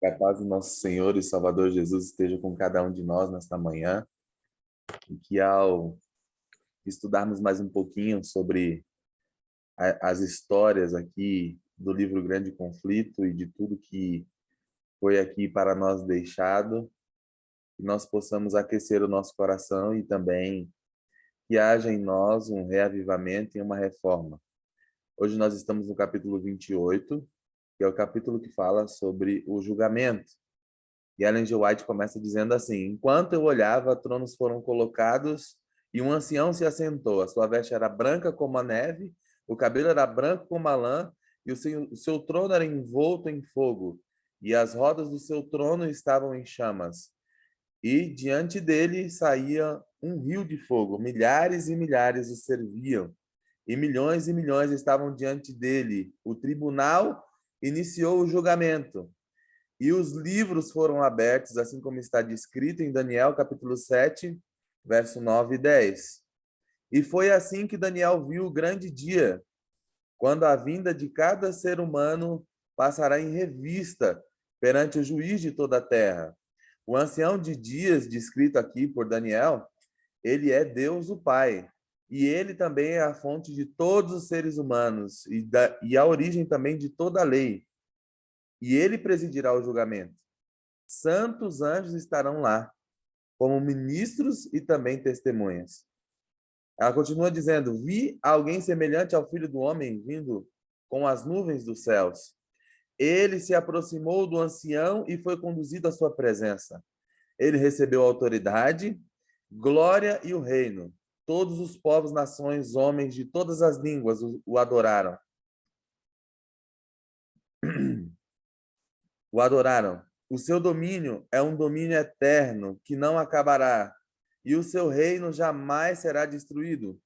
Que a paz do nosso Senhor e Salvador Jesus esteja com cada um de nós nesta manhã e que ao estudarmos mais um pouquinho sobre as histórias aqui do livro Grande Conflito e de tudo que foi aqui para nós deixado, que nós possamos aquecer o nosso coração e também que haja em nós um reavivamento e uma reforma. Hoje nós estamos no capítulo 28, que é o capítulo que fala sobre o julgamento. E Ellen G. White começa dizendo assim: enquanto eu olhava, tronos foram colocados e um ancião se assentou. A sua veste era branca como a neve, o cabelo era branco como a lã, e o seu trono era envolto em fogo, e as rodas do seu trono estavam em chamas. E diante dele saía um rio de fogo. Milhares e milhares o serviam, e milhões estavam diante dele. O tribunal iniciou o julgamento. E os livros foram abertos, assim como está descrito em Daniel, capítulo 7, verso 9 e 10. E foi assim que Daniel viu o grande dia, quando a vinda de cada ser humano passará em revista perante o juiz de toda a terra. O ancião de dias, descrito aqui por Daniel, ele é Deus o Pai. E ele também é a fonte de todos os seres humanos e a origem também de toda a lei. E ele presidirá o julgamento. Santos anjos estarão lá, como ministros e também testemunhas. Ela continua dizendo: vi alguém semelhante ao Filho do Homem vindo com as nuvens dos céus. Ele se aproximou do ancião e foi conduzido à sua presença. Ele recebeu a autoridade, glória e o reino. Todos os povos, nações, homens de todas as línguas o adoraram. O adoraram. O seu domínio é um domínio eterno que não acabará, e o seu reino jamais será destruído.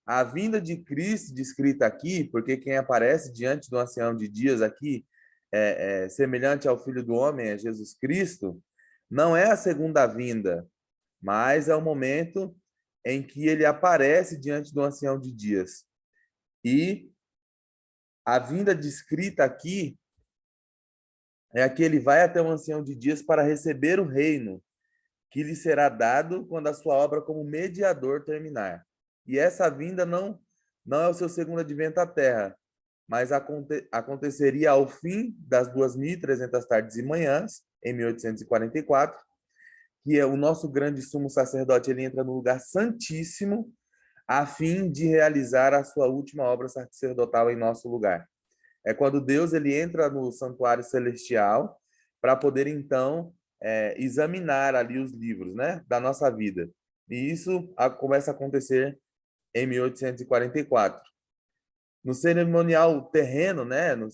A vinda de Cristo, descrita aqui, porque quem aparece diante do ancião de dias aqui, semelhante ao Filho do Homem, é Jesus Cristo, não é a segunda vinda, mas é o momento em que ele aparece diante do ancião de dias. E a vinda descrita aqui é que ele vai até o ancião de dias para receber o reino, que lhe será dado quando a sua obra como mediador terminar. E essa vinda não é o seu segundo advento à Terra, mas aconteceria ao fim das 2.300 tardes e manhãs, em 1844, que é o nosso grande sumo sacerdote, ele entra no lugar santíssimo a fim de realizar a sua última obra sacerdotal em nosso lugar. É quando Deus ele entra no santuário celestial para poder então examinar ali os livros, né, da nossa vida. E isso começa a acontecer em 1844. No cerimonial terreno, né, no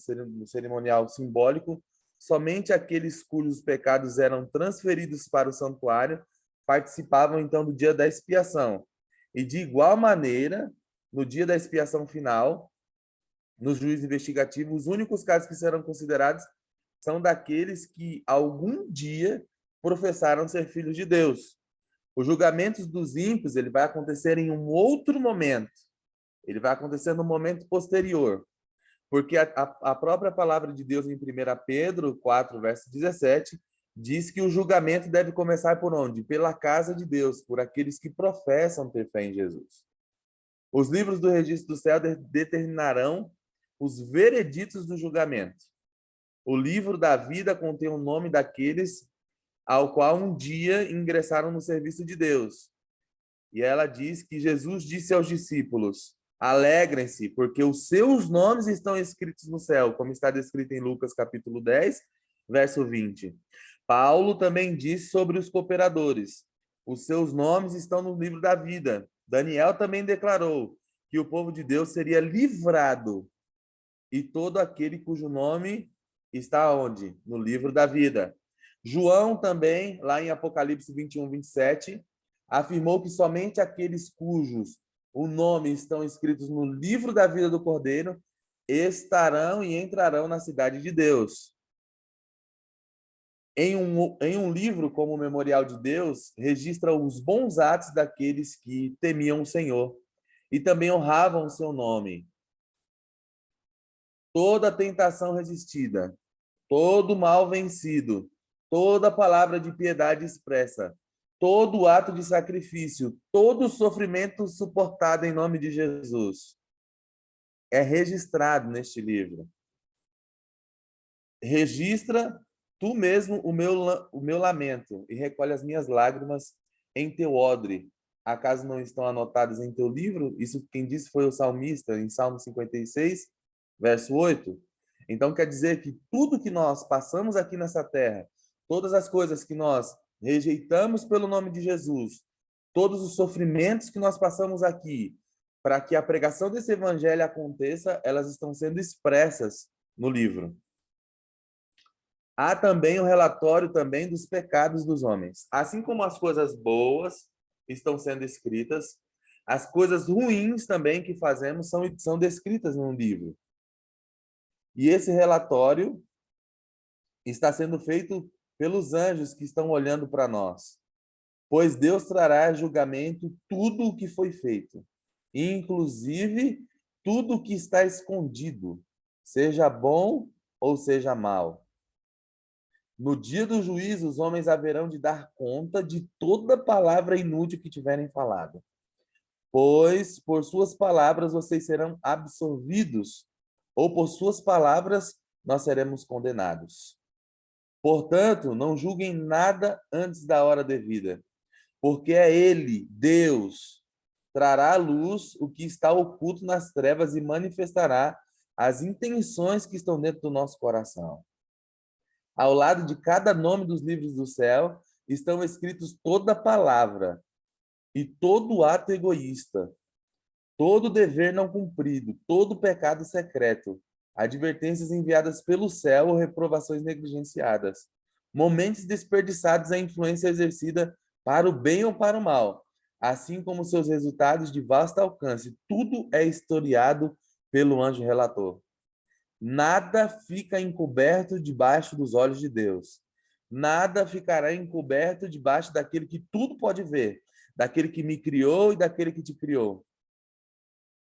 cerimonial simbólico, somente aqueles cujos pecados eram transferidos para o santuário participavam então do dia da expiação. E de igual maneira, no dia da expiação final, no juízo investigativo, os únicos casos que serão considerados são daqueles que algum dia professaram ser filhos de Deus. Os julgamentos dos ímpios ele vai acontecer em um outro momento. Ele vai acontecer no momento posterior. Porque a própria palavra de Deus em 1 Pedro 4, verso 17, diz que o julgamento deve começar por onde? Pela casa de Deus, por aqueles que professam ter fé em Jesus. Os livros do registro do céu determinarão os vereditos do julgamento. O livro da vida contém o nome daqueles ao qual um dia ingressaram no serviço de Deus. E ela diz que Jesus disse aos discípulos: alegrem-se, porque os seus nomes estão escritos no céu, como está descrito em Lucas capítulo 10, verso 20. Paulo também diz sobre os cooperadores: os seus nomes estão no livro da vida. Daniel também declarou que o povo de Deus seria livrado e todo aquele cujo nome está onde? No livro da vida. João também, lá em Apocalipse 21, 27, afirmou que somente aqueles cujos o nome estão escritos no livro da vida do Cordeiro estarão e entrarão na cidade de Deus. Em um livro como o Memorial de Deus, registra os bons atos daqueles que temiam o Senhor e também honravam o seu nome. Toda tentação resistida todo mal vencido, toda palavra de piedade expressa, todo ato de sacrifício, todo sofrimento suportado em nome de Jesus é registrado neste livro. Registra tu mesmo o meu lamento e recolhe as minhas lágrimas em teu odre. Acaso não estão anotadas em teu livro? Isso quem disse foi o salmista, em Salmo 56, verso 8. Então quer dizer que tudo que nós passamos aqui nessa terra, todas as coisas que nós rejeitamos pelo nome de Jesus, todos os sofrimentos que nós passamos aqui, para que a pregação desse evangelho aconteça, elas estão sendo expressas no livro. Há também o relatório também dos pecados dos homens. Assim como as coisas boas estão sendo escritas, as coisas ruins também que fazemos são descritas num livro. E esse relatório está sendo feito pelos anjos que estão olhando para nós. Pois Deus trará a julgamento tudo o que foi feito, inclusive tudo o que está escondido, seja bom ou seja mal. No dia do juízo, os homens haverão de dar conta de toda palavra inútil que tiverem falado. Pois por suas palavras vocês serão absolvidos, ou por suas palavras nós seremos condenados. Portanto, não julguem nada antes da hora devida, porque é Ele, Deus, trará à luz o que está oculto nas trevas e manifestará as intenções que estão dentro do nosso coração. Ao lado de cada nome dos livros do céu estão escritos toda palavra e todo ato egoísta, todo dever não cumprido, todo pecado secreto, advertências enviadas pelo céu ou reprovações negligenciadas, momentos desperdiçados à influência exercida para o bem ou para o mal, assim como seus resultados de vasto alcance. Tudo é historiado pelo anjo relator. Nada fica encoberto debaixo dos olhos de Deus. Nada ficará encoberto debaixo daquele que tudo pode ver, daquele que me criou e daquele que te criou.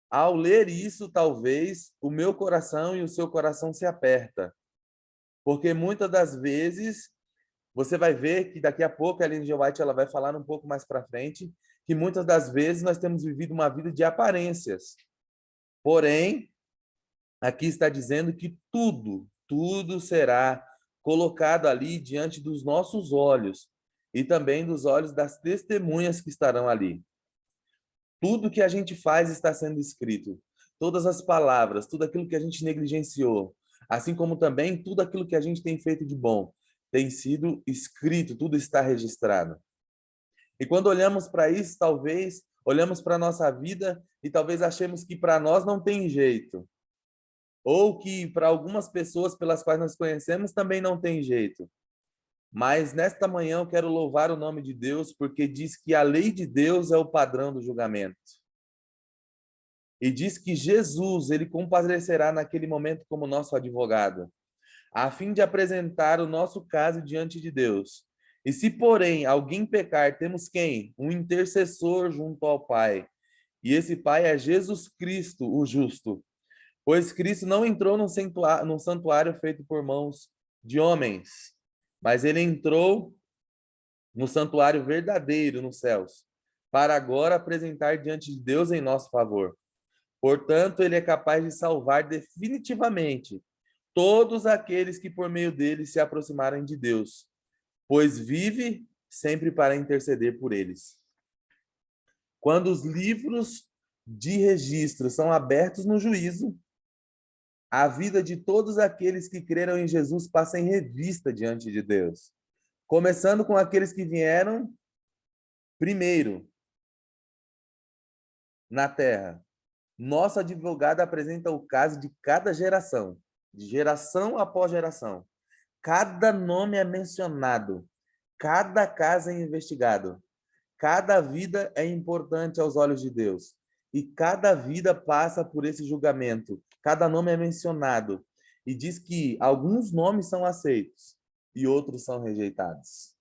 Ao ler isso, talvez o meu coração e o seu coração se aperta, porque muitas das vezes você vai ver que daqui a pouco a Ellen G. White ela vai falar um pouco mais para frente que muitas das vezes nós temos vivido uma vida de aparências. Porém, aqui está dizendo que tudo será colocado ali diante dos nossos olhos e também dos olhos das testemunhas que estarão ali. Tudo que a gente faz está sendo escrito. Todas as palavras, tudo aquilo que a gente negligenciou, assim como também tudo aquilo que a gente tem feito de bom, tem sido escrito, tudo está registrado. E quando olhamos para isso, talvez olhamos para a nossa vida e talvez achemos que para nós não tem jeito. Ou que para algumas pessoas pelas quais nós conhecemos também não tem jeito. Mas nesta manhã eu quero louvar o nome de Deus, porque diz que a lei de Deus é o padrão do julgamento. E diz que Jesus, ele comparecerá naquele momento como nosso advogado, a fim de apresentar o nosso caso diante de Deus. E se, porém, alguém pecar, temos quem? Um intercessor junto ao Pai. E esse Pai é Jesus Cristo, o justo. Pois Cristo não entrou num santuário feito por mãos de homens, mas ele entrou no santuário verdadeiro nos céus, para agora apresentar diante de Deus em nosso favor. Portanto, ele é capaz de salvar definitivamente todos aqueles que por meio dele se aproximarem de Deus, pois vive sempre para interceder por eles. Quando os livros de registro são abertos no juízo, a vida de todos aqueles que creram em Jesus passa em revista diante de Deus, começando com aqueles que vieram primeiro na terra. Nosso advogado apresenta o caso de cada geração, de geração após geração. Cada nome é mencionado, cada caso é investigado, cada vida é importante aos olhos de Deus. E cada vida passa por esse julgamento. Cada nome é mencionado. E diz que alguns nomes são aceitos e outros são rejeitados.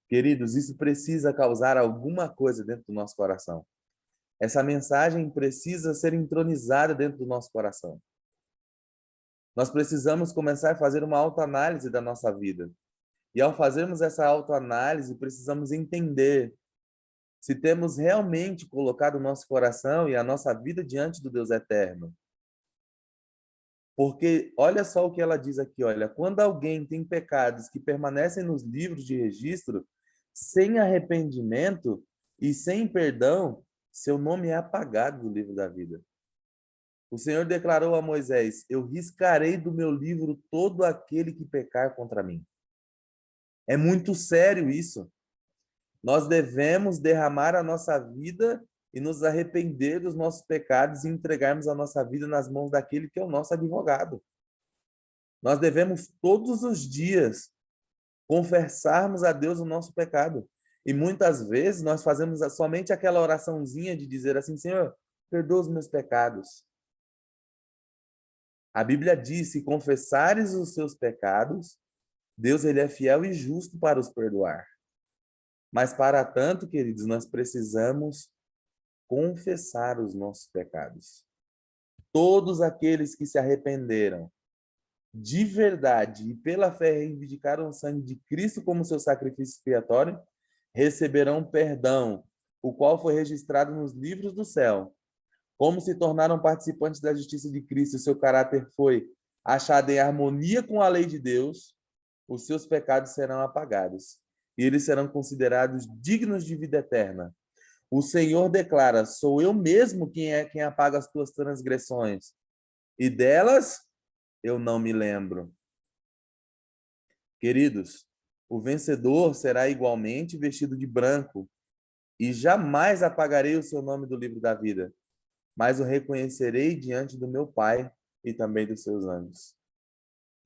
Queridos, isso precisa causar alguma coisa dentro do nosso coração. Essa mensagem precisa ser entronizada dentro do nosso coração. Nós precisamos começar a fazer uma autoanálise da nossa vida. E ao fazermos essa autoanálise, precisamos entender se temos realmente colocado o nosso coração e a nossa vida diante do Deus eterno. Porque olha só o que ela diz aqui, olha, quando alguém tem pecados que permanecem nos livros de registro, sem arrependimento e sem perdão, seu nome é apagado do livro da vida. O Senhor declarou a Moisés: eu riscarei do meu livro todo aquele que pecar contra mim. É muito sério isso. Nós devemos derramar a nossa vida e nos arrepender dos nossos pecados e entregarmos a nossa vida nas mãos daquele que é o nosso advogado. Nós devemos todos os dias confessarmos a Deus o nosso pecado. E muitas vezes nós fazemos somente aquela oraçãozinha de dizer assim: Senhor, perdoa os meus pecados. A Bíblia diz: se confessares os seus pecados, Deus ele é fiel e justo para os perdoar. Mas para tanto, queridos, nós precisamos confessar os nossos pecados. Todos aqueles que se arrependeram de verdade e pela fé reivindicaram o sangue de Cristo como seu sacrifício expiatório, receberão perdão, o qual foi registrado nos livros do céu. Como se tornaram participantes da justiça de Cristo, seu caráter foi achado em harmonia com a lei de Deus, os seus pecados serão apagados e eles serão considerados dignos de vida eterna. O Senhor declara: sou eu mesmo quem apaga as tuas transgressões, e delas eu não me lembro. Queridos, o vencedor será igualmente vestido de branco, e jamais apagarei o seu nome do livro da vida, mas o reconhecerei diante do meu Pai e também dos seus anjos.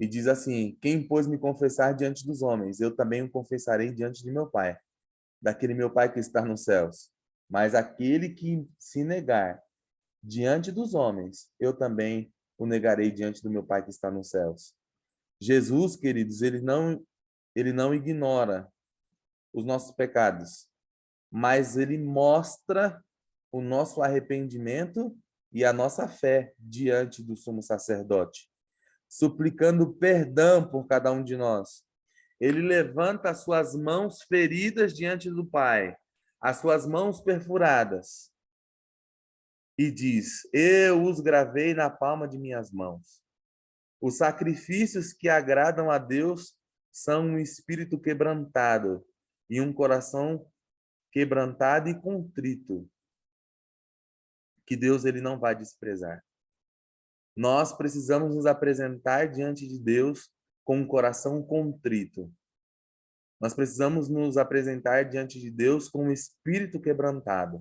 E diz assim: quem pôs me confessar diante dos homens, eu também o confessarei diante de meu Pai, daquele meu Pai que está nos céus. Mas aquele que se negar diante dos homens, eu também o negarei diante do meu Pai que está nos céus. Jesus, queridos, ele não ignora os nossos pecados, mas ele mostra o nosso arrependimento e a nossa fé diante do sumo sacerdote, suplicando perdão por cada um de nós. Ele levanta as suas mãos feridas diante do Pai, as suas mãos perfuradas, e diz: eu os gravei na palma de minhas mãos. Os sacrifícios que agradam a Deus são um espírito quebrantado e um coração quebrantado e contrito, que Deus ele não vai desprezar. Nós precisamos nos apresentar diante de Deus com um coração contrito. Nós precisamos nos apresentar diante de Deus com um espírito quebrantado,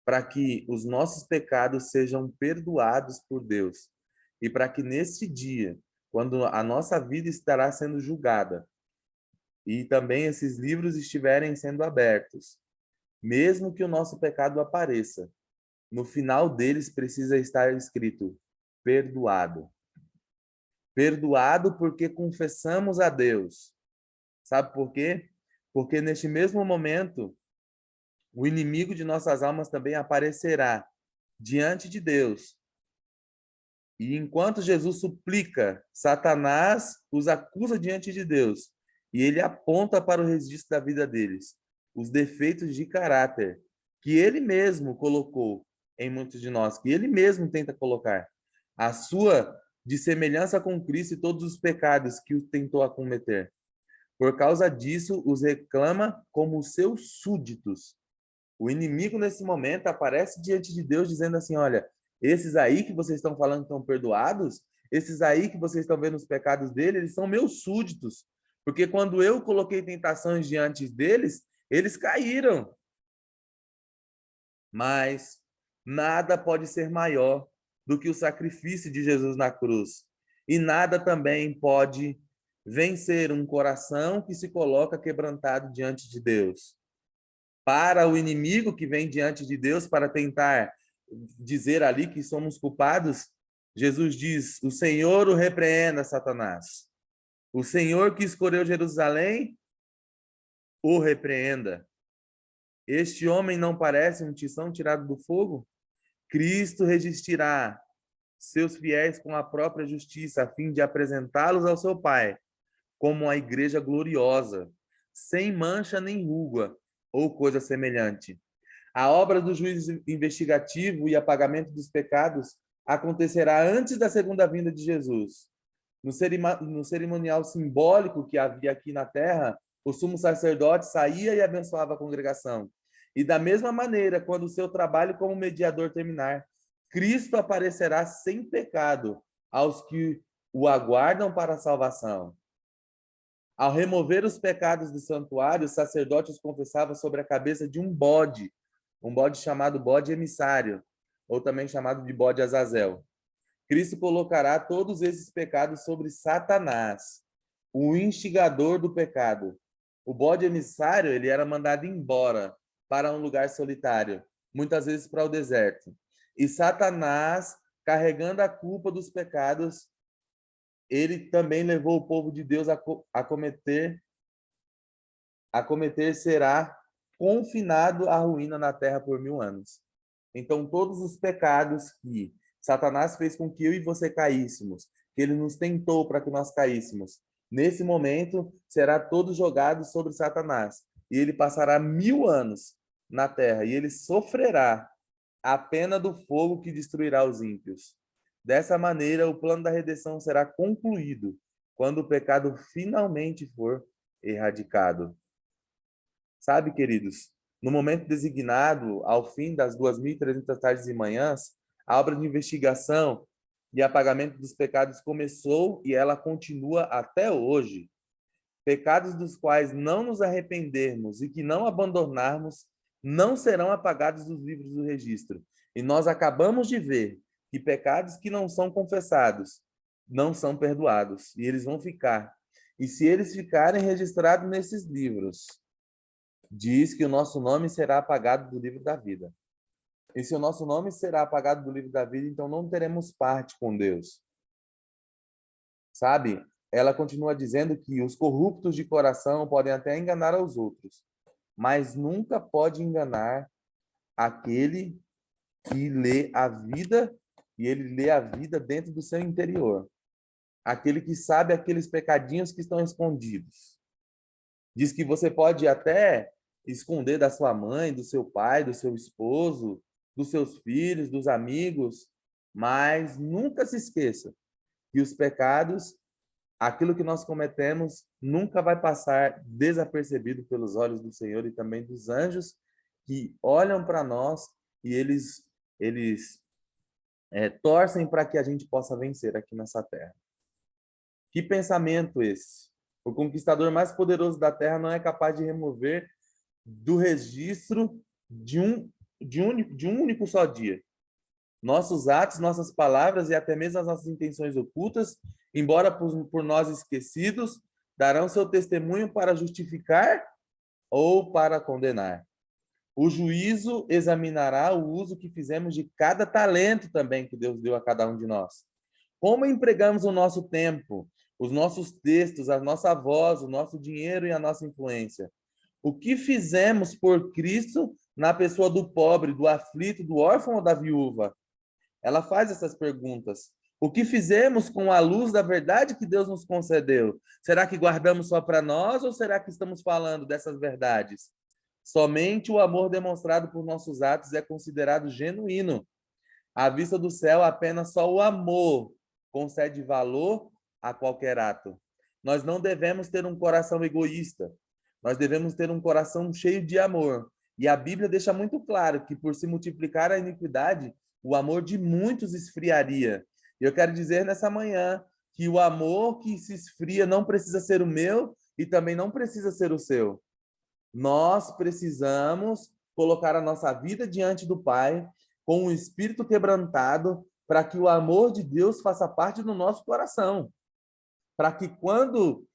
para que os nossos pecados sejam perdoados por Deus. E para que nesse dia, quando a nossa vida estará sendo julgada, e também esses livros estiverem sendo abertos, mesmo que o nosso pecado apareça, no final deles precisa estar escrito: perdoado. Perdoado porque confessamos a Deus. Sabe por quê? Porque neste mesmo momento, o inimigo de nossas almas também aparecerá diante de Deus. E enquanto Jesus suplica, Satanás os acusa diante de Deus. E ele aponta para o registro da vida deles, os defeitos de caráter que ele mesmo colocou em muitos de nós, que ele mesmo tenta colocar. A sua dissemelhança com Cristo e todos os pecados que o tentou acometer. Por causa disso, os reclama como seus súditos. O inimigo, nesse momento, aparece diante de Deus dizendo assim: olha, esses aí que vocês estão falando que estão perdoados, esses aí que vocês estão vendo os pecados dele, eles são meus súditos. Porque quando eu coloquei tentações diante deles, eles caíram. Mas nada pode ser maior do que o sacrifício de Jesus na cruz. E nada também pode vencer um coração que se coloca quebrantado diante de Deus. Para o inimigo que vem diante de Deus para tentar dizer ali que somos culpados, Jesus diz: o Senhor o repreenda, Satanás. O Senhor que escolheu Jerusalém o repreenda. Este homem não parece um tição tirado do fogo? Cristo resistirá seus fiéis com a própria justiça, a fim de apresentá-los ao seu Pai, como a igreja gloriosa, sem mancha nem ruga, ou coisa semelhante. A obra do juízo investigativo e apagamento dos pecados acontecerá antes da segunda vinda de Jesus. No cerimonial simbólico que havia aqui na terra, o sumo sacerdote saía e abençoava a congregação. E da mesma maneira, quando o seu trabalho como mediador terminar, Cristo aparecerá sem pecado aos que o aguardam para a salvação. Ao remover os pecados do santuário, o sacerdote os confessava sobre a cabeça de um bode chamado bode emissário, ou também chamado de bode Azazel. Cristo colocará todos esses pecados sobre Satanás, o instigador do pecado. O bode emissário, ele era mandado embora para um lugar solitário, muitas vezes para o deserto. E Satanás, carregando a culpa dos pecados, ele também levou o povo de Deus a cometer, será confinado à ruína na terra por 1000 anos. Então, todos os pecados que Satanás fez com que eu e você caíssemos, que ele nos tentou para que nós caíssemos, nesse momento, será todo jogado sobre Satanás. E ele passará 1000 anos na terra, e ele sofrerá a pena do fogo que destruirá os ímpios. Dessa maneira, o plano da redenção será concluído, quando o pecado finalmente for erradicado. Sabe, queridos, no momento designado, ao fim das 2.300 tardes e manhãs, a obra de investigação e apagamento dos pecados começou e ela continua até hoje. Pecados dos quais não nos arrependermos e que não abandonarmos não serão apagados dos livros do registro. E nós acabamos de ver que pecados que não são confessados não são perdoados, e eles vão ficar. E se eles ficarem registrados nesses livros, diz que o nosso nome será apagado do livro da vida. E se o nosso nome será apagado do livro da vida, então não teremos parte com Deus. Sabe? Ela continua dizendo que os corruptos de coração podem até enganar aos outros, mas nunca pode enganar aquele que lê a vida, e ele lê a vida dentro do seu interior. Aquele que sabe aqueles pecadinhos que estão escondidos. Diz que você pode até esconder da sua mãe, do seu pai, do seu esposo, dos seus filhos, dos amigos, mas nunca se esqueça que os pecados, aquilo que nós cometemos, nunca vai passar desapercebido pelos olhos do Senhor e também dos anjos que olham para nós e eles torcem para que a gente possa vencer aqui nessa terra. Que pensamento esse? O conquistador mais poderoso da terra não é capaz de remover do registro de um único só dia. Nossos atos, nossas palavras e até mesmo as nossas intenções ocultas, embora por nós esquecidos, darão seu testemunho para justificar ou para condenar. O juízo examinará o uso que fizemos de cada talento também que Deus deu a cada um de nós. Como empregamos o nosso tempo, os nossos textos, a nossa voz, o nosso dinheiro e a nossa influência? O que fizemos por Cristo na pessoa do pobre, do aflito, do órfão ou da viúva? Ela faz essas perguntas. O que fizemos com a luz da verdade que Deus nos concedeu? Será que guardamos só para nós ou será que estamos falando dessas verdades? Somente o amor demonstrado por nossos atos é considerado genuíno. À vista do céu, apenas só o amor concede valor a qualquer ato. Nós não devemos ter um coração egoísta. Nós devemos ter um coração cheio de amor. E a Bíblia deixa muito claro que, por se multiplicar a iniquidade, o amor de muitos esfriaria. E eu quero dizer nessa manhã que o amor que se esfria não precisa ser o meu e também não precisa ser o seu. Nós precisamos colocar a nossa vida diante do Pai com um espírito quebrantado para que o amor de Deus faça parte do nosso coração. Para que quando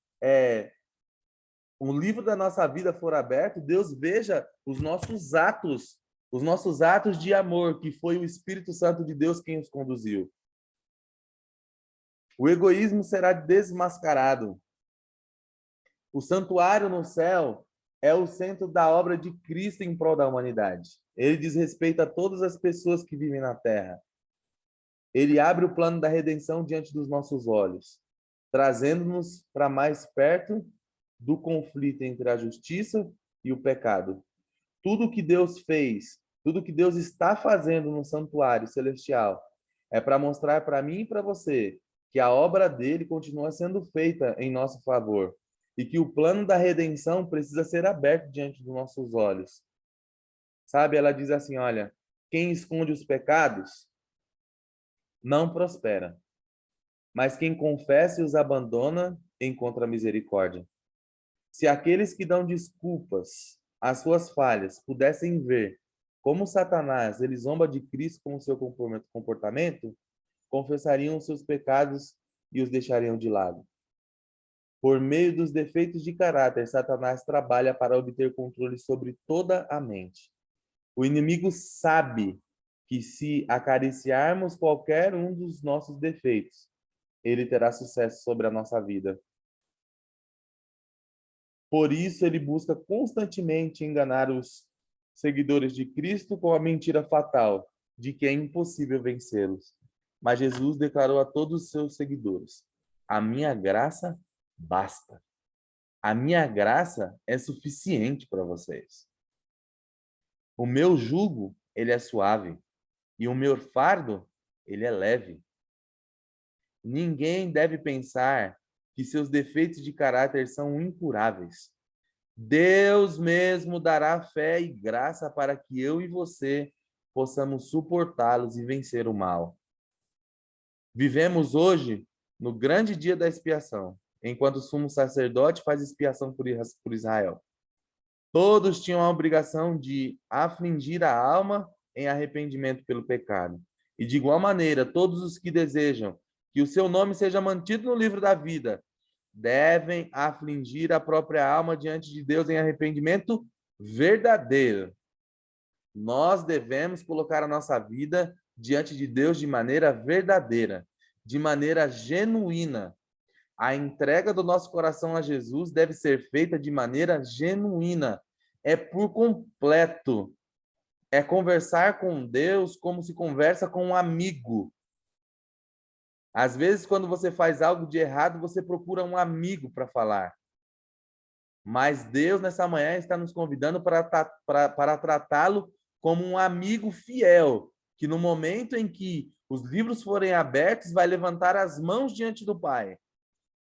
o livro da nossa vida for aberto, Deus veja os nossos atos de amor, que foi o Espírito Santo de Deus quem os conduziu. O egoísmo será desmascarado. O santuário no céu é o centro da obra de Cristo em prol da humanidade. Ele diz respeito a todas as pessoas que vivem na terra. Ele abre o plano da redenção diante dos nossos olhos, trazendo-nos para mais perto do conflito entre a justiça e o pecado. Tudo que Deus fez, tudo que Deus está fazendo no santuário celestial, é para mostrar para mim e para você que a obra dele continua sendo feita em nosso favor e que o plano da redenção precisa ser aberto diante dos nossos olhos. Sabe, ela diz assim, olha, quem esconde os pecados não prospera, mas quem confessa e os abandona encontra misericórdia. Se aqueles que dão desculpas às suas falhas pudessem ver como Satanás ele zomba de Cristo com o seu comportamento, confessariam os seus pecados e os deixariam de lado. Por meio dos defeitos de caráter, Satanás trabalha para obter controle sobre toda a mente. O inimigo sabe que se acariciarmos qualquer um dos nossos defeitos, ele terá sucesso sobre a nossa vida. Por isso, ele busca constantemente enganar os seguidores de Cristo com a mentira fatal de que é impossível vencê-los. Mas Jesus declarou a todos os seus seguidores: a minha graça basta. A minha graça é suficiente para vocês. O meu jugo, ele é suave, e o meu fardo, ele é leve. Ninguém deve pensar que seus defeitos de caráter são incuráveis. Deus mesmo dará fé e graça para que eu e você possamos suportá-los e vencer o mal. Vivemos hoje no grande dia da expiação, enquanto o sumo sacerdote faz expiação por Israel. Todos tinham a obrigação de afligir a alma em arrependimento pelo pecado. E de igual maneira, todos os que desejam que o seu nome seja mantido no livro da vida devem afligir a própria alma diante de Deus em arrependimento verdadeiro. Nós devemos colocar a nossa vida diante de Deus de maneira verdadeira, de maneira genuína. A entrega do nosso coração a Jesus deve ser feita de maneira genuína, é por completo. É conversar com Deus como se conversa com um amigo. Às vezes, quando você faz algo de errado, você procura um amigo para falar. Mas Deus, nessa manhã, está nos convidando para tratá-lo como um amigo fiel, que no momento em que os livros forem abertos, vai levantar as mãos diante do Pai.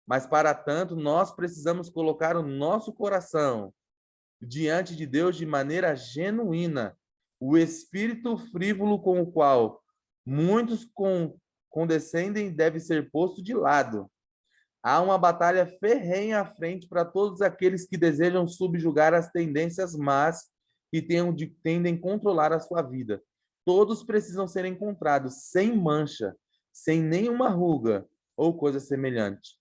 Mas, para tanto, nós precisamos colocar o nosso coração diante de Deus de maneira genuína. O espírito frívolo com o qual muitos condescendem deve ser posto de lado. Há uma batalha ferrenha à frente para todos aqueles que desejam subjugar as tendências más que tendem a controlar a sua vida. Todos precisam ser encontrados sem mancha, sem nenhuma ruga ou coisa semelhante.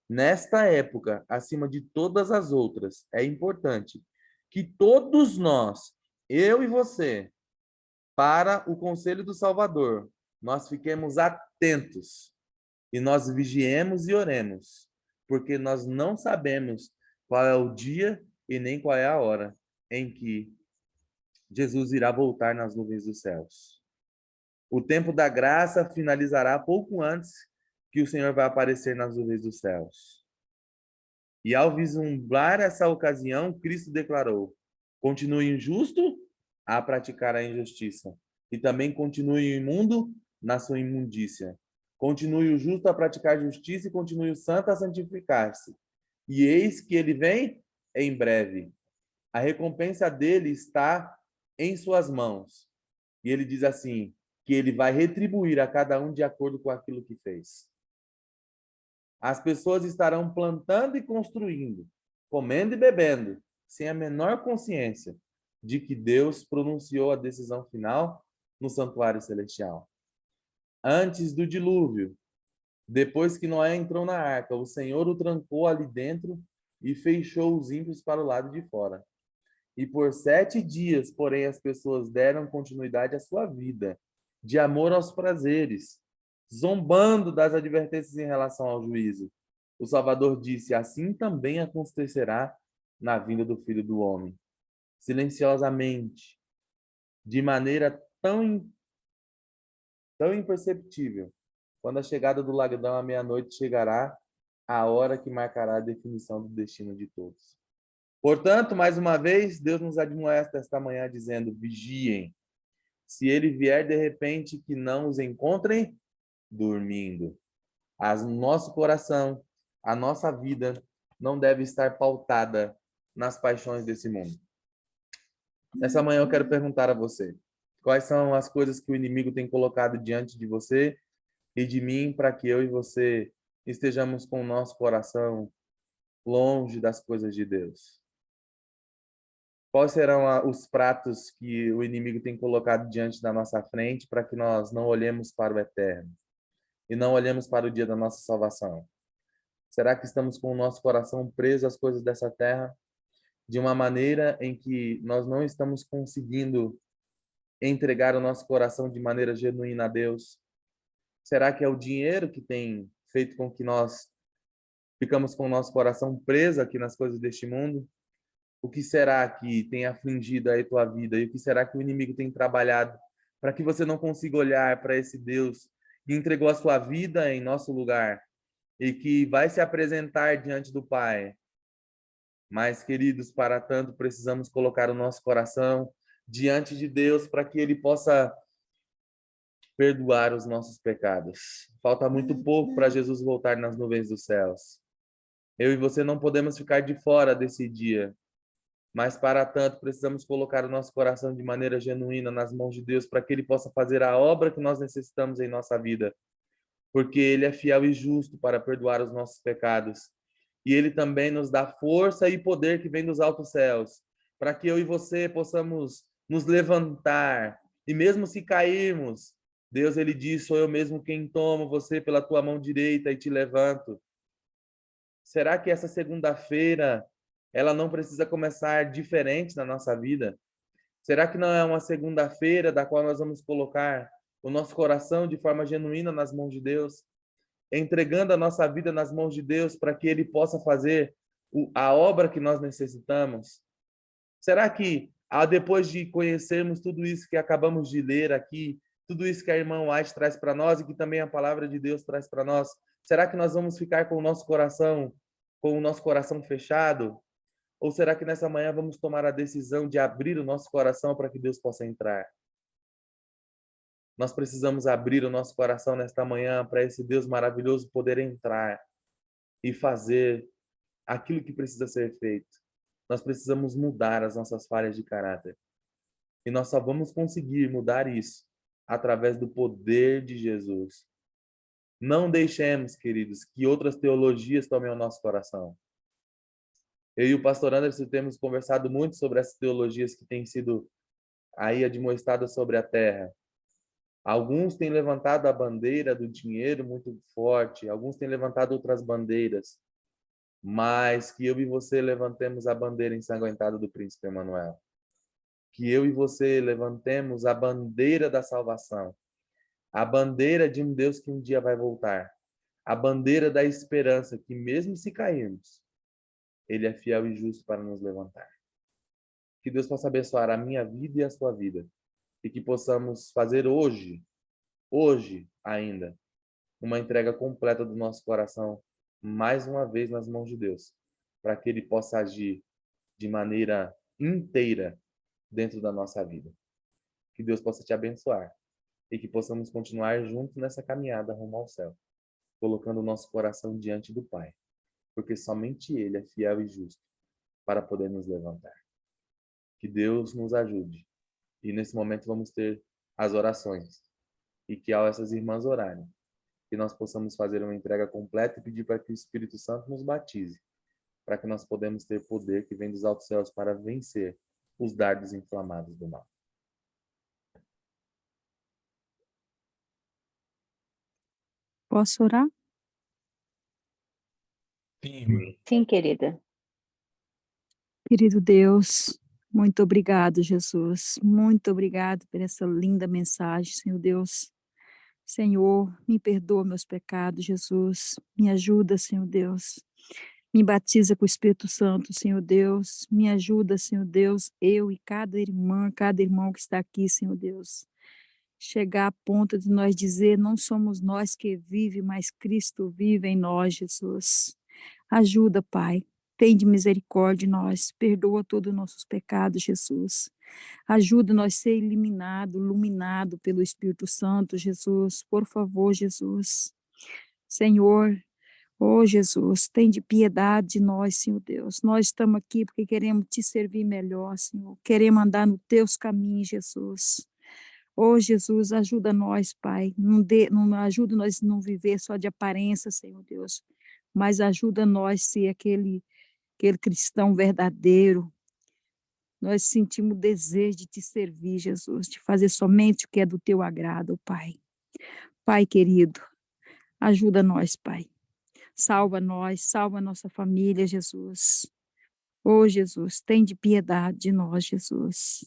Nesta época, acima de todas as outras, é importante que todos nós, eu e você, para o conselho do Salvador, nós fiquemos atentos e nós vigiemos e oremos, porque nós não sabemos qual é o dia e nem qual é a hora em que Jesus irá voltar nas nuvens dos céus. O tempo da graça finalizará pouco antes que o Senhor vai aparecer nas nuvens dos céus. E ao vislumbrar essa ocasião, Cristo declarou: continue injusto a praticar a injustiça, e também continue imundo na sua imundícia. Continue o justo a praticar justiça e continue o santo a santificar-se. E eis que ele vem em breve. A recompensa dele está em suas mãos. E ele diz assim, que ele vai retribuir a cada um de acordo com aquilo que fez. As pessoas estarão plantando e construindo, comendo e bebendo, sem a menor consciência de que Deus pronunciou a decisão final no santuário celestial. Antes do dilúvio, depois que Noé entrou na arca, o Senhor o trancou ali dentro e fechou os ímpios para o lado de fora. E por 7 dias, porém, as pessoas deram continuidade à sua vida, de amor aos prazeres, zombando das advertências em relação ao juízo. O Salvador disse: assim também acontecerá na vinda do Filho do Homem. Silenciosamente, de maneira tão tão imperceptível. Quando a chegada do ladrão à meia-noite chegará, a hora que marcará a definição do destino de todos. Portanto, mais uma vez, Deus nos admoesta esta manhã dizendo: vigiem. Se ele vier de repente, que não os encontrem dormindo. Nosso coração, a nossa vida não deve estar pautada nas paixões desse mundo. Nessa manhã eu quero perguntar a você: quais são as coisas que o inimigo tem colocado diante de você e de mim para que eu e você estejamos com o nosso coração longe das coisas de Deus? Quais serão os pratos que o inimigo tem colocado diante da nossa frente para que nós não olhemos para o eterno e não olhemos para o dia da nossa salvação? Será que estamos com o nosso coração preso às coisas dessa terra de uma maneira em que nós não estamos conseguindo entregar o nosso coração de maneira genuína a Deus? Será que é o dinheiro que tem feito com que nós ficamos com o nosso coração preso aqui nas coisas deste mundo? O que será que tem afligido aí tua vida? E o que será que o inimigo tem trabalhado para que você não consiga olhar para esse Deus que entregou a sua vida em nosso lugar e que vai se apresentar diante do Pai? Mas, queridos, para tanto precisamos colocar o nosso coração diante de Deus para que ele possa perdoar os nossos pecados. Falta muito pouco para Jesus voltar nas nuvens dos céus. Eu e você não podemos ficar de fora desse dia. Mas, para tanto, precisamos colocar o nosso coração de maneira genuína nas mãos de Deus para que Ele possa fazer a obra que nós necessitamos em nossa vida. Porque Ele é fiel e justo para perdoar os nossos pecados. E Ele também nos dá força e poder que vem dos altos céus, para que eu e você possamos nos levantar. E mesmo se cairmos, Deus, Ele diz, sou eu mesmo quem tomo você pela tua mão direita e te levanto. Será que essa segunda-feira ela não precisa começar diferente na nossa vida? Será que não é uma segunda-feira da qual nós vamos colocar o nosso coração de forma genuína nas mãos de Deus, entregando a nossa vida nas mãos de Deus para que Ele possa fazer a obra que nós necessitamos? Será que, depois de conhecermos tudo isso que acabamos de ler aqui, tudo isso que a irmã White traz para nós e que também a palavra de Deus traz para nós, será que nós vamos ficar com o nosso coração fechado? Ou será que nessa manhã vamos tomar a decisão de abrir o nosso coração para que Deus possa entrar? Nós precisamos abrir o nosso coração nesta manhã para esse Deus maravilhoso poder entrar e fazer aquilo que precisa ser feito. Nós precisamos mudar as nossas falhas de caráter. E nós só vamos conseguir mudar isso através do poder de Jesus. Não deixemos, queridos, que outras teologias tomem o nosso coração. Eu e o pastor Anderson temos conversado muito sobre essas teologias que têm sido aí admoestadas sobre a terra. Alguns têm levantado a bandeira do dinheiro muito forte, alguns têm levantado outras bandeiras, mas que eu e você levantemos a bandeira ensanguentada do príncipe Emanuel. Que eu e você levantemos a bandeira da salvação, a bandeira de um Deus que um dia vai voltar, a bandeira da esperança que mesmo se cairmos, Ele é fiel e justo para nos levantar. Que Deus possa abençoar a minha vida e a sua vida e que possamos fazer hoje ainda, uma entrega completa do nosso coração, mais uma vez nas mãos de Deus, para que Ele possa agir de maneira inteira dentro da nossa vida. Que Deus possa te abençoar e que possamos continuar juntos nessa caminhada rumo ao céu, colocando o nosso coração diante do Pai, porque somente Ele é fiel e justo para poder nos levantar. Que Deus nos ajude. E nesse momento vamos ter as orações. E que ao essas irmãs orarem, que nós possamos fazer uma entrega completa e pedir para que o Espírito Santo nos batize, para que nós podemos ter poder que vem dos altos céus para vencer os dardos inflamados do mal. Posso orar? Sim, querida. Querido Deus, muito obrigado, Jesus. Muito obrigado por essa linda mensagem, Senhor Deus. Senhor, me perdoa meus pecados, Jesus. Me ajuda, Senhor Deus. Me batiza com o Espírito Santo, Senhor Deus. Me ajuda, Senhor Deus, eu e cada irmã, cada irmão que está aqui, Senhor Deus. chegar a ponto de nós dizer, não somos nós que vive, mas Cristo vive em nós, Jesus. Ajuda, Pai. Tende misericórdia de nós, perdoa todos os nossos pecados, Jesus. Ajuda nós a ser eliminado, iluminado pelo Espírito Santo, Jesus. Por favor, Jesus. Senhor, oh Jesus, tem de piedade de nós, Senhor Deus. Nós estamos aqui porque queremos te servir melhor, Senhor. Queremos andar nos teus caminhos, Jesus. Oh Jesus, ajuda nós, Pai. Não ajuda nós a não viver só de aparência, Senhor Deus. Mas ajuda nós a ser aquele cristão verdadeiro. Nós sentimos o desejo de te servir, Jesus, de fazer somente o que é do teu agrado, Pai. Pai querido, ajuda nós, Pai. Salva nós, salva nossa família, Jesus. Oh, Jesus, tem de piedade de nós, Jesus.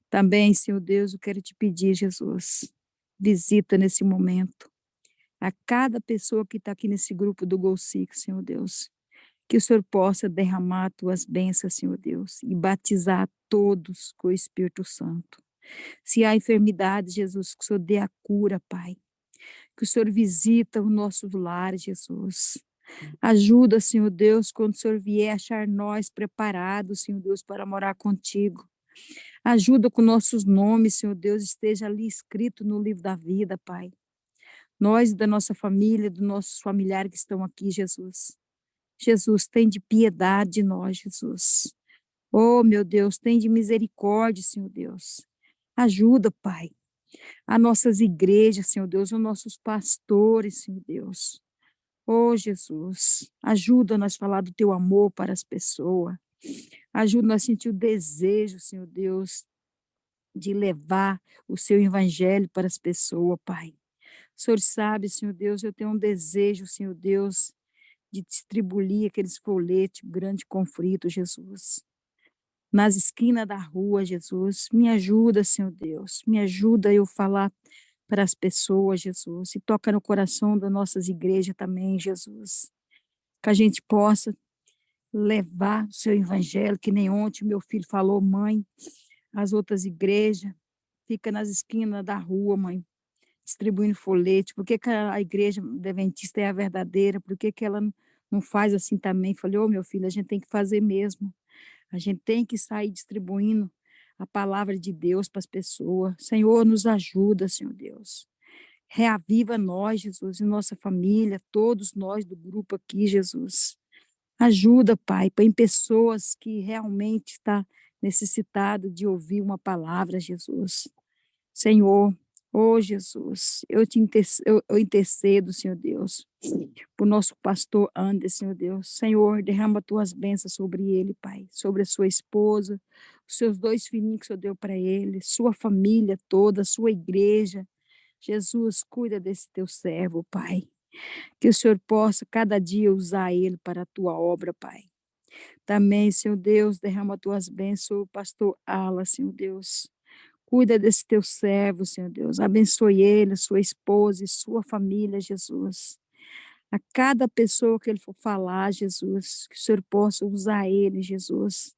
Também, Senhor Deus, eu quero te pedir, Jesus, visita nesse momento a cada pessoa que está aqui nesse grupo do Golsic, Senhor Deus. Que o Senhor possa derramar tuas bênçãos, Senhor Deus, e batizar todos com o Espírito Santo. Se há enfermidade, Jesus, que o Senhor dê a cura, Pai. Que o Senhor visita os nossos lares, Jesus. Ajuda, Senhor Deus, quando o Senhor vier achar nós preparados, Senhor Deus, para morar contigo. Ajuda com nossos nomes, Senhor Deus, esteja ali escrito no livro da vida, Pai. Nós, da nossa família, dos nossos familiares que estão aqui, Jesus. Jesus, tem de piedade de nós, Jesus. Oh, meu Deus, tem de misericórdia, Senhor Deus. Ajuda, Pai, as nossas igrejas, Senhor Deus, os nossos pastores, Senhor Deus. Oh, Jesus, ajuda nós a falar do teu amor para as pessoas. Ajuda nós a sentir o desejo, Senhor Deus, de levar o seu evangelho para as pessoas, Pai. O Senhor sabe, Senhor Deus, eu tenho um desejo, Senhor Deus, de distribuir aqueles folhetos, grande conflito, Jesus. Nas esquinas da rua, Jesus, me ajuda, Senhor Deus, me ajuda a eu falar para as pessoas, Jesus, e toca no coração das nossas igrejas também, Jesus, que a gente possa levar o seu evangelho, que nem ontem meu filho falou, mãe, as outras igrejas, fica nas esquinas da rua, mãe, distribuindo folheto, por que que a igreja adventista é a verdadeira, por que que ela não faz assim também? Falei, ô meu filho, a gente tem que fazer mesmo, a gente tem que sair distribuindo a palavra de Deus para as pessoas. Senhor, nos ajuda, Senhor Deus. Reaviva nós, Jesus, e nossa família, todos nós do grupo aqui, Jesus. Ajuda, Pai, em pessoas que realmente estão necessitadas de ouvir uma palavra, Jesus. Senhor, oh Jesus, eu intercedo, Senhor Deus, por nosso pastor Anderson, Senhor Deus. Senhor, derrama tuas bênçãos sobre ele, Pai, sobre a sua esposa, os seus 2 filhinhos que o Senhor deu para ele, sua família toda, sua igreja. Jesus, cuida desse teu servo, Pai. Que o Senhor possa cada dia usar ele para a tua obra, Pai. Também, Senhor Deus, derrama tuas bênçãos sobre o pastor Ala, Senhor Deus. Cuida desse teu servo, Senhor Deus. Abençoe ele, sua esposa e sua família, Jesus. A cada pessoa que ele for falar, Jesus, que o Senhor possa usar ele, Jesus.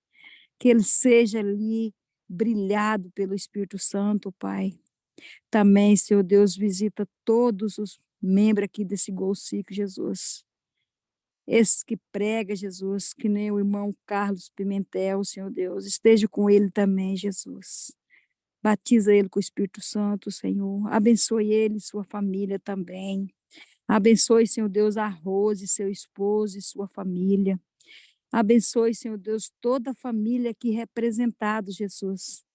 Que ele seja ali brilhado pelo Espírito Santo, Pai. Também, Senhor Deus, visita todos os membros aqui desse Golsic, Jesus. Esses que prega, Jesus, que nem o irmão Carlos Pimentel, Senhor Deus, esteja com ele também, Jesus. Batiza ele com o Espírito Santo, Senhor. Abençoe ele e sua família também. Abençoe, Senhor Deus, a Rose, seu esposo e sua família. Abençoe, Senhor Deus, toda a família aqui representada, Jesus.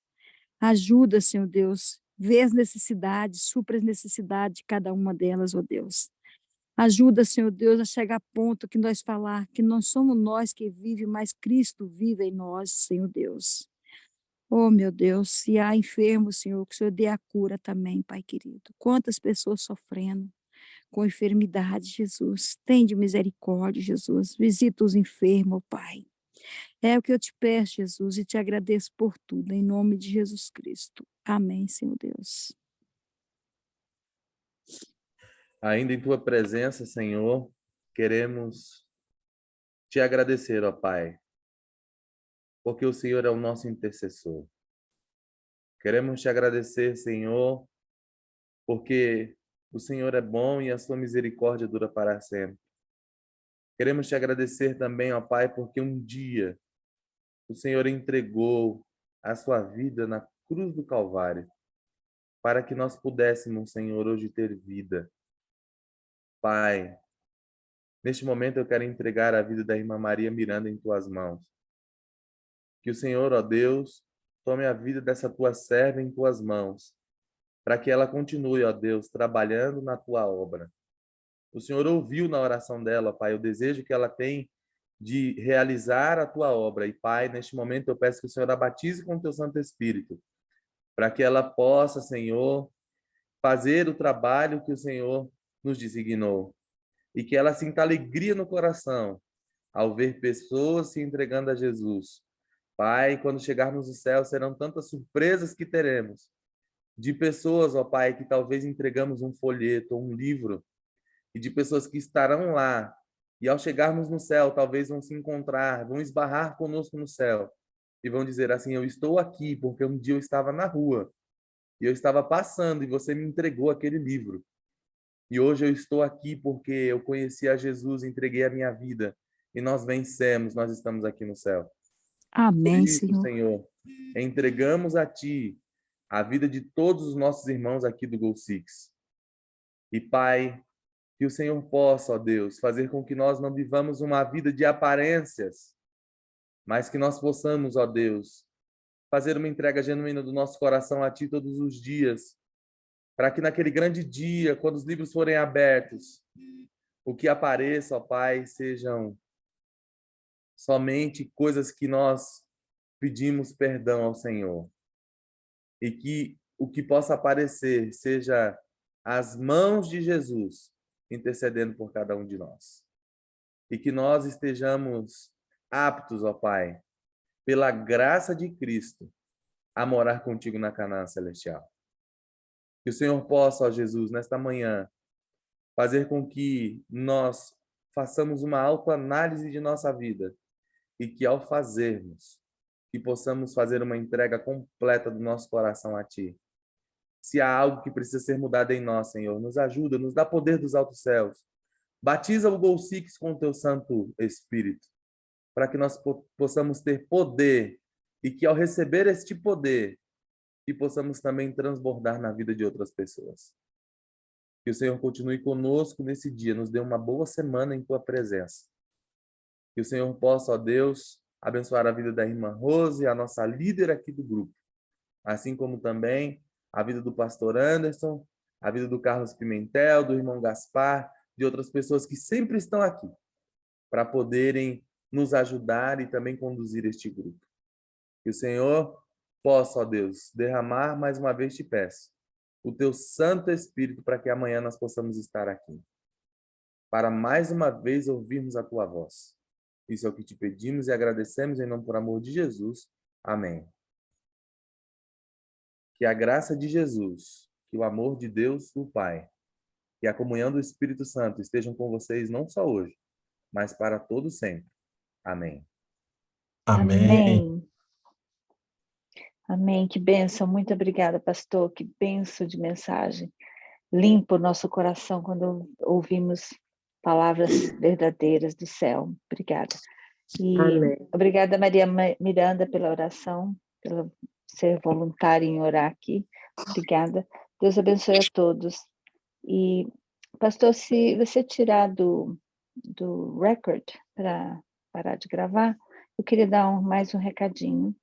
Ajuda, Senhor Deus, vê as necessidades, supra as necessidades de cada uma delas, ó Deus. Ajuda, Senhor Deus, a chegar a ponto que nós falar que não somos nós que vive, mas Cristo vive em nós, Senhor Deus. Oh, meu Deus, se há enfermo, Senhor, que o Senhor dê a cura também, Pai querido. Quantas pessoas sofrendo com enfermidade, Jesus. Tem de misericórdia, Jesus. Visita os enfermos, Pai. É o que eu te peço, Jesus, e te agradeço por tudo, em nome de Jesus Cristo. Amém, Senhor Deus. Ainda em tua presença, Senhor, queremos te agradecer, ó Pai, porque o Senhor é o nosso intercessor. Queremos te agradecer, Senhor, porque o Senhor é bom e a sua misericórdia dura para sempre. Queremos te agradecer também, ó Pai, porque um dia o Senhor entregou a sua vida na cruz do Calvário, para que nós pudéssemos, Senhor, hoje ter vida. Pai, neste momento eu quero entregar a vida da irmã Maria Miranda em tuas mãos. Que o Senhor, ó Deus, tome a vida dessa tua serva em tuas mãos, para que ela continue, ó Deus, trabalhando na tua obra. O Senhor ouviu na oração dela, Pai, o desejo que ela tem de realizar a tua obra. E, Pai, neste momento eu peço que o Senhor a batize com o teu Santo Espírito, para que ela possa, Senhor, fazer o trabalho que o Senhor nos designou. E que ela sinta alegria no coração ao ver pessoas se entregando a Jesus. Pai, quando chegarmos no céu, serão tantas surpresas que teremos. De pessoas, ó Pai, que talvez entregamos um folheto ou um livro, e de pessoas que estarão lá, e ao chegarmos no céu, talvez vão se encontrar, vão esbarrar conosco no céu, e vão dizer assim: eu estou aqui porque um dia eu estava na rua, e eu estava passando, e você me entregou aquele livro. E hoje eu estou aqui porque eu conheci a Jesus, entreguei a minha vida, e nós vencemos, nós estamos aqui no céu. Por Amém, isso, Senhor. Senhor, entregamos a Ti a vida de todos os nossos irmãos aqui do Gol Six. E, Pai, que o Senhor possa, ó Deus, fazer com que nós não vivamos uma vida de aparências, mas que nós possamos, ó Deus, fazer uma entrega genuína do nosso coração a Ti todos os dias, para que naquele grande dia, quando os livros forem abertos, o que apareça, ó Pai, sejam somente coisas que nós pedimos perdão ao Senhor. E que o que possa aparecer seja as mãos de Jesus intercedendo por cada um de nós. E que nós estejamos aptos, ó Pai, pela graça de Cristo, a morar contigo na Canaã celestial. Que o Senhor possa, ó Jesus, nesta manhã, fazer com que nós façamos uma autoanálise de nossa vida e que, ao fazermos, que possamos fazer uma entrega completa do nosso coração a Ti. Se há algo que precisa ser mudado em nós, Senhor, nos ajuda, nos dá poder dos altos céus. Batiza o Gol Six com o Teu Santo Espírito, para que nós possamos ter poder e que, ao receber este poder, que possamos também transbordar na vida de outras pessoas. Que o Senhor continue conosco nesse dia, nos dê uma boa semana em Tua presença. Que o Senhor possa, ó Deus, abençoar a vida da irmã Rose, a nossa líder aqui do grupo, assim como também a vida do pastor Anderson, a vida do Carlos Pimentel, do irmão Gaspar, de outras pessoas que sempre estão aqui para poderem nos ajudar e também conduzir este grupo. Que o Senhor possa, ó Deus, derramar, mais uma vez te peço, o teu Santo Espírito para que amanhã nós possamos estar aqui, para mais uma vez ouvirmos a tua voz. Isso é o que te pedimos e agradecemos em nome por amor de Jesus. Amém. Que a graça de Jesus, que o amor de Deus, o Pai, e a comunhão do Espírito Santo estejam com vocês não só hoje, mas para todo sempre. Amém. Amém. Amém. Que bênção. Muito obrigada, pastor. Que bênção de mensagem. Limpa o nosso coração quando ouvimos palavras verdadeiras do céu. Obrigada. E obrigada, Maria Miranda, pela oração, pelo ser voluntária em orar aqui. Obrigada. Deus abençoe a todos. E, pastor, se você tirar do record para parar de gravar, eu queria dar mais um recadinho.